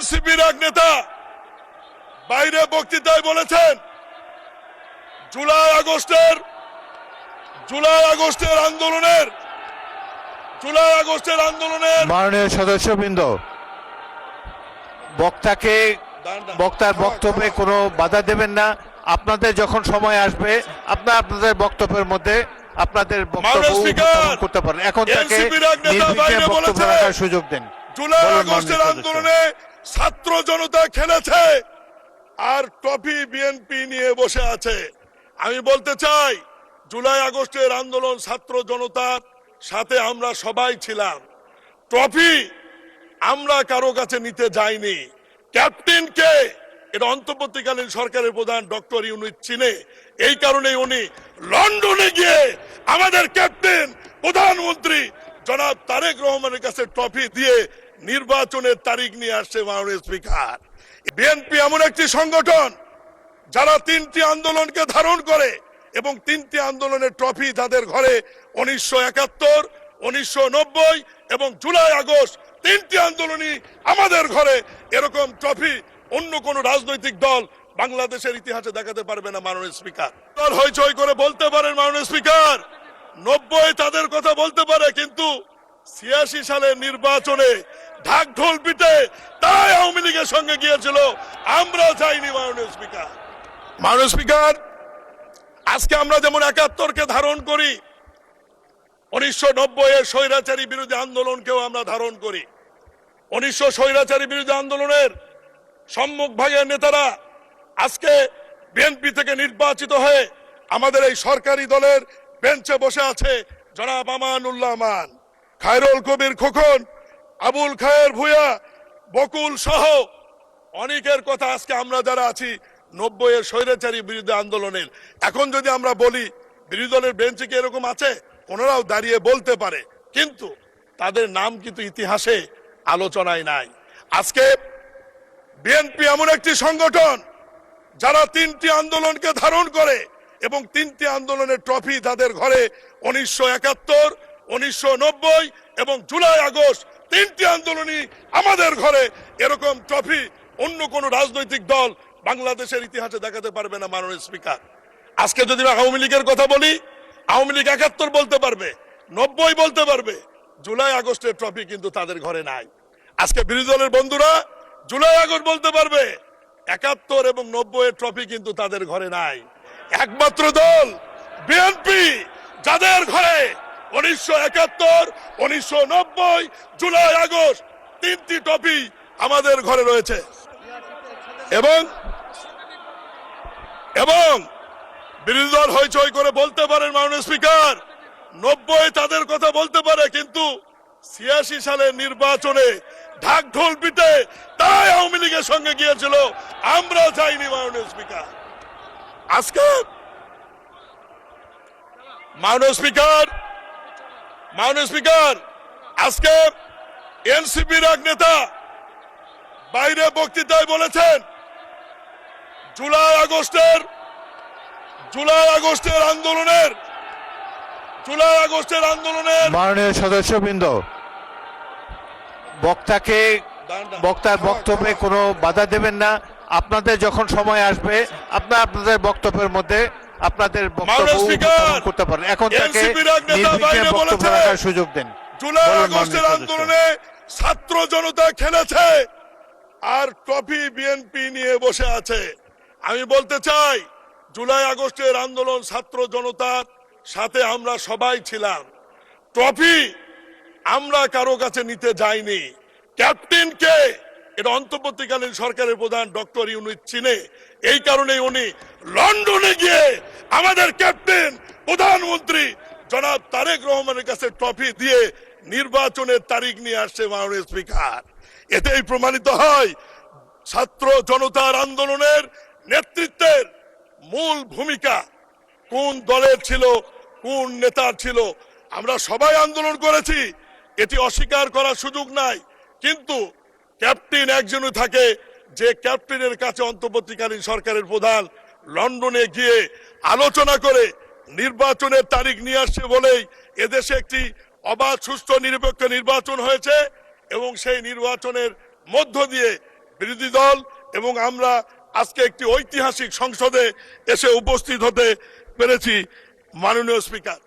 এনসিপির এক নেতা বাইরে বক্তৃতায় বলেছেন জুলাই আগস্টের আন্দোলনের মাননীয় সদস্যবৃন্দ, বক্তার বক্তব্যে কোনো বাধা দেবেন না। আপনাদের যখন সময় আসবে আপনাদের বক্তব্যের মধ্যে আপনাদের বক্তব্য উপস্থাপন করতে পারেন। এখন তাকে নির্বিঘ্নে বক্তব্য রাখার সুযোগ দেন। জুলাই আগস্টের আন্দোলনে ছাত্র জনতা খেলেছে আর ট্রফি বিএনপি নিয়ে বসে আছে। আমি বলতে চাই, জুলাই আগস্টের আন্দোলন ছাত্র জনতার সাথে আমরা সবাই ছিলাম। ট্রফি আমরা কারো কাছে নিতে যাইনি। ক্যাপ্টেনকে এটা অন্তর্বর্তীকালীন সরকারের প্রধান ডক্টর ইউনূস চিনে, এই কারণে উনি লন্ডনে গিয়ে আমাদের ক্যাপ্টেন প্রধানমন্ত্রী জনাব তারেক রহমানের কাছে ট্রফি দিয়ে নির্বাচনের তারিখ নিয়ে আসছে। মাননীয় স্পিকার, বিএনপি এমন একটি সংগঠন যারা 3টি আন্দোলনকে ধারণ করে এবং 3টি আন্দোলনের ট্রফি তাদের ঘরে 1971, 1990 এবং জুলাই আগস্ট 3টি আন্দোলনই আমাদের ঘরে। এরকম ট্রফি অন্য কোন রাজনৈতিক দল বাংলাদেশের ইতিহাসে দেখাতে পারবে না। মাননীয় স্পিকার, দল হইচই করে বলতে পারেন মাননীয় স্পিকার 90 তাদের কথা বলতে পারে, কিন্তু 86 সালের নির্বাচনে ঢাক ঢোল পিটে তাই আওয়ামী লীগের সঙ্গে গিয়েছিল, আমরা যাইনি। মাননীয় স্পিকার, আজকে আমরা যেমন 71কে ধারণ করি, 1990 এর স্বৈরাচারী বিরোধী আন্দোলনকেও আমরা ধারণ করি। 1900 স্বৈরাচারী বিরোধী আন্দোলনের সম্মুখ ভাগের নেতারা আজকে বিএনপি থেকে নির্বাচিত হয়ে আমাদের এই সরকারি দলের বেঞ্চে বসে আছে। জনাব আমানুল্লাহ আমান, খায়রুল কবির খোকন, আবুল খায়ের ভূঁইয়া, বকুল সহ অনেকের কথা আজকে আমরা যারা আছি 90 এর স্বৈরাচারী বিরোধী আন্দোলনের, এখন যদি আমরা বলি বিরোধী দলের বেঞ্চে কি এরকম আছে, ওনারাও দাঁড়িয়ে বলতে পারে, কিন্তু তাদের নাম কিন্তু ইতিহাসে আলোচনায় নাই। আজকে বিএনপি এমন একটি সংগঠন যারা 3টি আন্দোলনকে ধারণ করে এবং 3টি আন্দোলনের ট্রফি তাদের ঘরে 1971, 1990 এবং জুলাই আগস্ট 3টি আন্দোলনই আমাদের ঘরে। এরকম ট্রফি অন্য কোন রাজনৈতিক দল বাংলাদেশের ইতিহাসে দেখাতে পারবে না। মাননীয় স্পিকার, আজকে যদি আওয়ামী লীগের কথা বলি, আওয়ামী লীগ 71 বলতে পারবে, 90 বলতে পারবে, জুলাই আগস্টের ট্রফি কিন্তু তাদের ঘরে নাই। আজকে বিরোধী দলের বন্ধুরা জুলাই আগস্ট বলতে পারবে, 71 এবং 90 এর ট্রফি কিন্তু তাদের ঘরে নাই। একমাত্র দল বিএনপি যাদের ঘরে 1971, 1990, জুলাই আগস্ট 3টি ট্রফি আমাদের ঘরে রয়েছে। এবং বিরোধী দল হইচই করে বলতে পারেন মাননীয় স্পিকার 90 তাদের কথা বলতে পারে, কিন্তু 86 সালের নির্বাচনে ঢাক ঢোল পিটে তাই আওয়ামী লীগের সঙ্গে গিয়েছিল, আমরা যাইনি। মাননীয় স্পিকার, আজকে এনসিপির এক নেতা বাইরে বক্তৃতায় বলেছেন জুলাই আগস্টের আন্দোলনের মাননীয় সদস্যবৃন্দ, বক্তার বক্তব্যে কোনো বাধা দেবেন না। আপনাদের যখন সময় আসবে আপনাদের বক্তব্যের মধ্যে আপনাদের বক্তব্য উপস্থাপন করতে পারেন। এখন তাকে নির্বিঘ্নে বক্তব্য রাখার সুযোগ দেন। জুলাই আগস্টের আন্দোলনে ছাত্র জনতা খেলেছে আর ট্রফি বিএনপি নিয়ে বসে আছে। আমি বলতে চাই, জুলাই আগস্টের আন্দোলন ছাত্র জনতার সাথে আমরা সবাই ছিলাম। ট্রফি আমরা কারো কাছে নিতে যাইনি। ক্যাপ্টেনকে এটা অন্তর্বর্তীকালীন সরকারের প্রধান ডক্টর ইউনূস চিনে, এই কারণে উনি লন্ডনে গিয়ে আমাদের ক্যাপ্টেন প্রধানমন্ত্রী জনাব তারেক রহমানের কাছে ট্রফি দিয়ে নির্বাচনের তারিখ নিয়ে আসছে। মাননীয় স্পিকার, এতেই প্রমাণিত হয় ছাত্র জনতার আন্দোলনের নেতৃত্বের মূল ভূমিকা কোন দলের ছিল, কোন নেতার ছিল। আমরা সবাই আন্দোলন করেছি, এটি অস্বীকার করার সুযোগ নাই, কিন্তু ক্যাপ্টেন একজনই থাকে যে ক্যাপ্টেনের কাছে অন্তর্বর্তীকালীন সরকারের প্রধান লন্ডনে গিয়ে আলোচনা করে নির্বাচনের তারিখ নিয়ে আসছে বলেই এদেশে একটি অবাধ, সুষ্ঠু, নিরপেক্ষ নির্বাচন হয়েছে এবং সেই নির্বাচনের মধ্য দিয়ে বিরোধী দল এবং আমরা আজকে একটি ঐতিহাসিক সংসদে এসে উপস্থিত হতে পেরেছি। মাননীয় স্পিকার,